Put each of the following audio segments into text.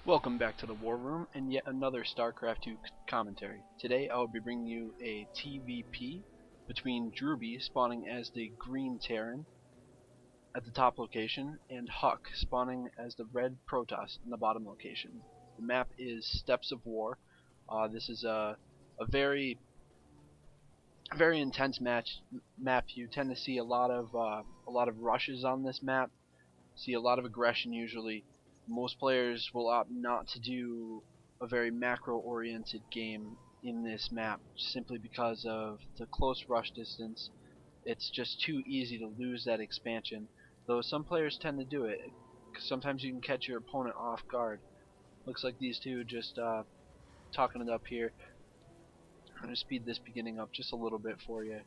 Welcome back to the War Room and yet another StarCraft 2 commentary. Today I will be bringing you a TvP between Drewbie spawning as the green Terran at the top location and Huk spawning as the red Protoss in the bottom location. The map is Steps of War. This is a very intense map. You tend to see a lot of rushes on this map. See a lot of aggression usually. Most players will opt not to do a very macro-oriented game in this map simply because of the close rush distance. It's just too easy to lose that expansion, though some players tend to do it. Sometimes you can catch your opponent off guard. Looks like these two just talking it up here. I'm going to speed this beginning up just a little bit for you.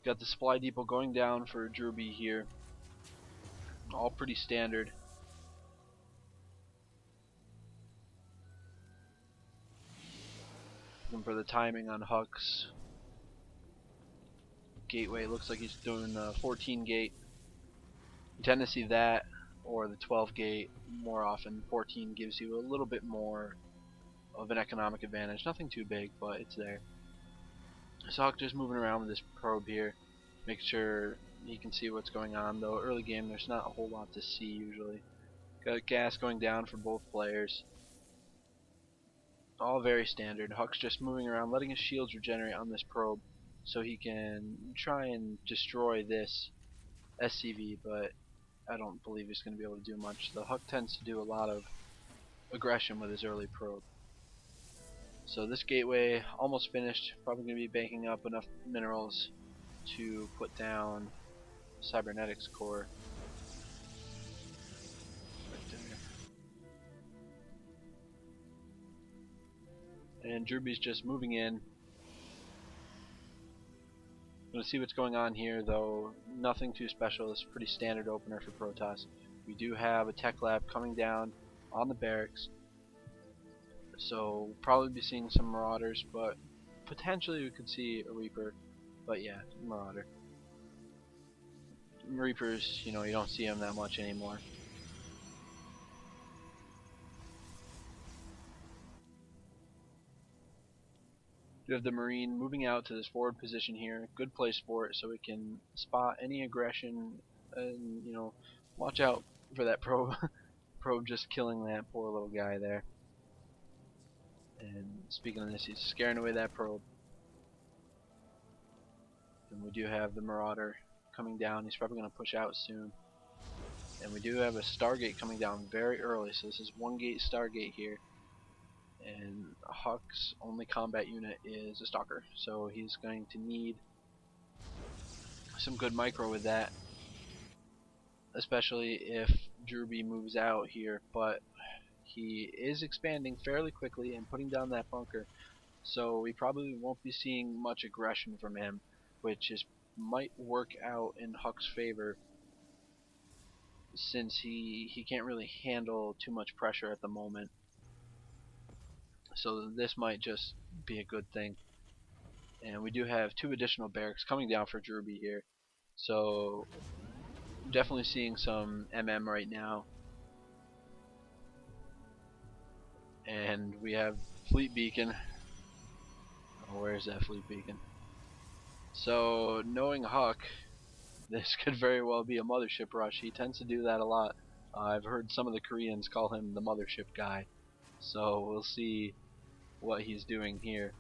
Got the supply depot going down for Drewbie here. All pretty standard. Looking for the timing on Huk's gateway. Looks like he's doing the 14 gate. You tend to see that or the 12 gate more often. 14 gives you a little bit more of an economic advantage. Nothing too big, but it's there. So Huk just moving around with this probe here. Make sure he can see what's going on, though early game there's not a whole lot to see usually. Got gas going down for both players. All very standard. Huk's just moving around, letting his shields regenerate on this probe so he can try and destroy this SCV, but I don't believe he's going to be able to do much. The Huk tends to do a lot of aggression with his early probe. So this gateway almost finished. Probably going to be banking up enough minerals to put down cybernetics core. And Drewbie's just moving in. Gonna see what's going on here, though nothing too special. It's a pretty standard opener for Protoss. We do have a tech lab coming down on the barracks, so we'll probably be seeing some marauders, but potentially we could see a Reaper. But yeah, marauder. Reapers, you don't see them that much anymore. You have the Marine moving out to this forward position here. Good place for it, so we can spot any aggression and watch out for that probe. Probe just killing that poor little guy there. And speaking of this, he's scaring away that probe. And we do have the Marauder coming down. He's probably going to push out soon. And we do have a Stargate coming down very early, so this is one gate Stargate here. And Huk's only combat unit is a Stalker, so he's going to need some good micro with that, especially if Drewbie moves out here. But he is expanding fairly quickly and putting down that bunker, so we probably won't be seeing much aggression from him, which might work out in Huk's favor, since he can't really handle too much pressure at the moment. So this might just be a good thing. And we do have two additional barracks coming down for Drewbie here, so definitely seeing some MM right now. And we have Fleet Beacon. Oh, where is that Fleet Beacon? So knowing Huk, this could very well be a mothership rush. He tends to do that a lot. I've heard some of the Koreans call him the mothership guy. So we'll see what he's doing here.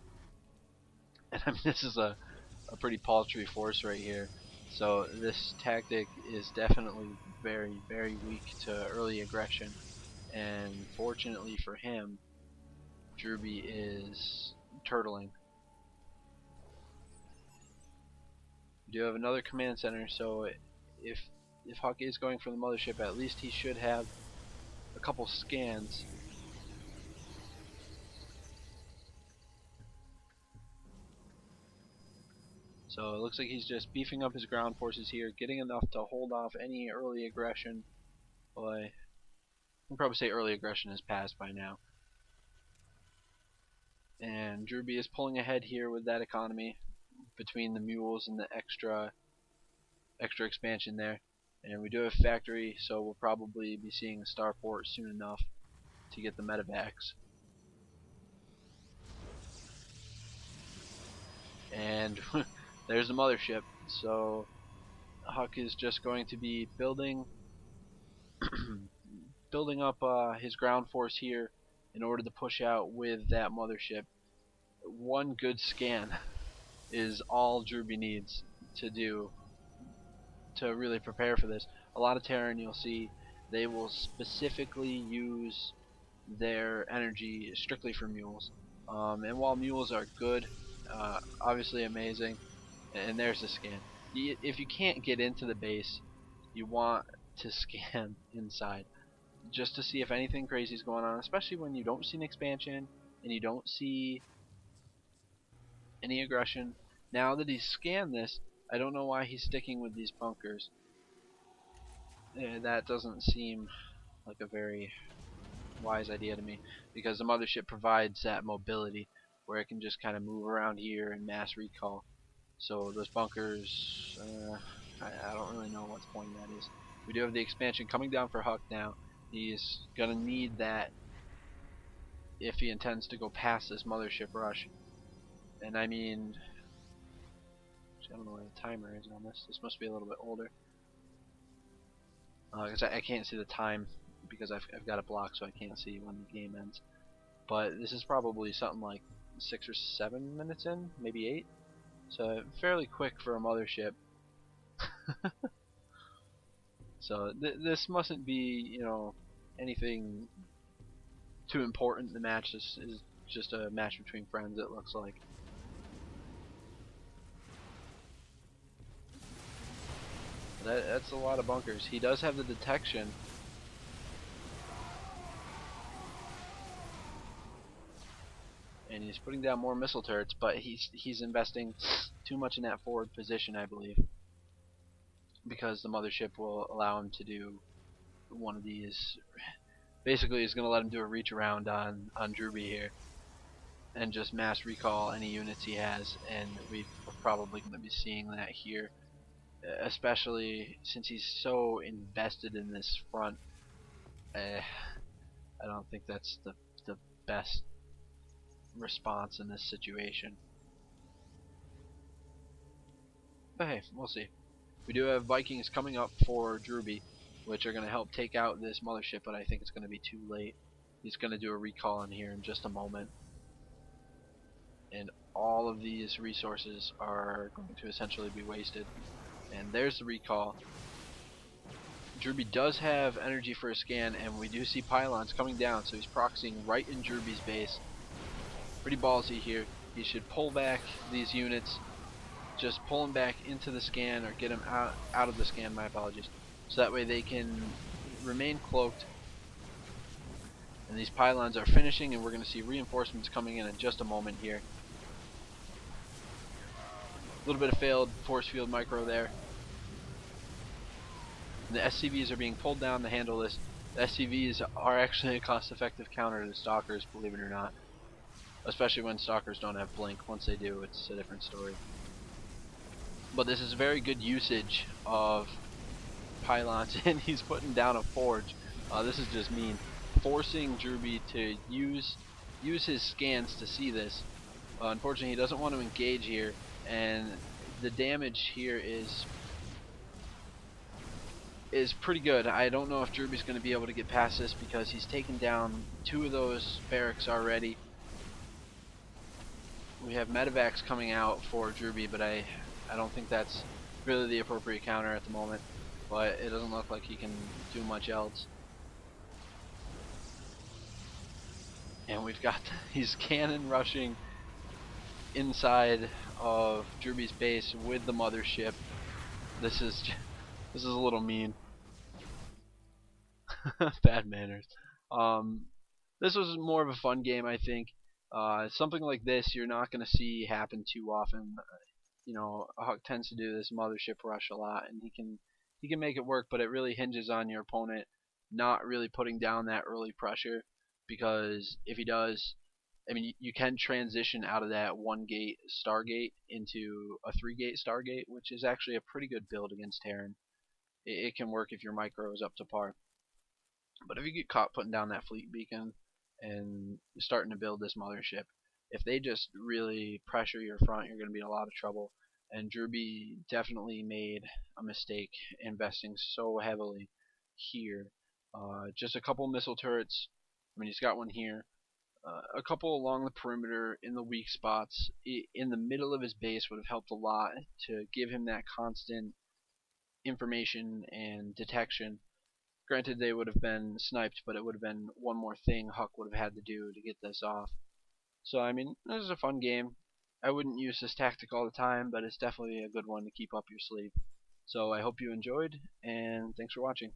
And I mean, this is a pretty paltry force right here. So this tactic is definitely very, very weak to early aggression. And fortunately for him, Drewbie is turtling. We do have another command center, so if Huk is going for the mothership, at least he should have a couple scans. So it looks like he's just beefing up his ground forces here, getting enough to hold off any early aggression. Well, I can probably say early aggression has passed by now. And Drewbie is pulling ahead here with that economy between the mules and the extra expansion there. And we do have factory, so we'll probably be seeing a starport soon enough. to get the medevacs. And there's the mothership. So Huk is just going to be building building up his ground force here in order to push out with that mothership. One good scan is all Drewbie needs to do to really prepare for this. A lot of Terran, you'll see, they will specifically use their energy strictly for mules. And while mules are good, obviously amazing, and there's the scan. If you can't get into the base, you want to scan inside just to see if anything crazy is going on, especially when you don't see an expansion and you don't see any aggression. Now that he's scanned this, I don't know why he's sticking with these bunkers. That doesn't seem like a very wise idea to me, because the mothership provides that mobility where it can just kind of move around here and mass recall. So those bunkers, I don't really know what the point of that is. We do have the expansion coming down for Huk now. He's gonna need that if he intends to go past this mothership rush. And I mean, I don't know where the timer is on this. This must be a little bit older. Because I can't see the time because I've got it blocked, so I can't see when the game ends. But this is probably something like 6 or 7 minutes in, maybe 8. So fairly quick for a mothership. So this mustn't be, you know, anything too important. The match is just a match between friends, it looks like. That's a lot of bunkers. He does have the detection. And he's putting down more missile turrets, but he's investing too much in that forward position, I believe, because the mothership will allow him to do one of these. Basically, he's going to let him do a reach around on Drewbie here and just mass recall any units he has, and we're probably going to be seeing that here, especially since he's so invested in this front. I don't think that's the best response in this situation. But hey, we'll see. We do have Vikings coming up for Drewbie, which are going to help take out this mothership, but I think it's going to be too late. He's going to do a recall in here in just a moment. And all of these resources are going to essentially be wasted. And there's the recall. Drewbie does have energy for a scan, and we do see pylons coming down, so he's proxying right in Drewbie's base. Pretty ballsy here. He should pull back these units, just pull them back into the scan, or get them out of the scan, my apologies, so that way they can remain cloaked. And these pylons are finishing, and we're going to see reinforcements coming in just a moment here. A little bit of failed force field micro there. And the SCVs are being pulled down to handle this. The SCVs are actually a cost-effective counter to Stalkers, believe it or not. Especially when Stalkers don't have blink. Once they do, it's a different story. But this is very good usage of pylons, and he's putting down a forge. This is just mean. Forcing Drewbie to use his scans to see this. Unfortunately, he doesn't want to engage here, and the damage here is pretty good. I don't know if Drewbie's going to be able to get past this because he's taken down 2 of those barracks already. We have medevacs coming out for Drewbie, but I don't think that's really the appropriate counter at the moment. But it doesn't look like he can do much else. And we've got these cannon rushing inside of Drewbie's base with the mothership. This is a little mean. Bad manners. This was more of a fun game, I think. Something like this you're not going to see happen too often. You know, Huk tends to do this mothership rush a lot, and he can make it work, but it really hinges on your opponent not really putting down that early pressure, because if he does, I mean, you can transition out of that 1-gate Stargate into a 3-gate Stargate, which is actually a pretty good build against Terran. It can work if your micro is up to par. But if you get caught putting down that fleet beacon, and starting to build this mothership. If they just really pressure your front, you're going to be in a lot of trouble. And Drewbie definitely made a mistake investing so heavily here. Just a couple missile turrets. I mean, he's got one here. A couple along the perimeter in the weak spots. In the middle of his base would have helped a lot to give him that constant information and detection. Granted, they would have been sniped, but it would have been one more thing Huck would have had to do to get this off. So, I mean, this is a fun game. I wouldn't use this tactic all the time, but it's definitely a good one to keep up your sleeve. So I hope you enjoyed, and thanks for watching.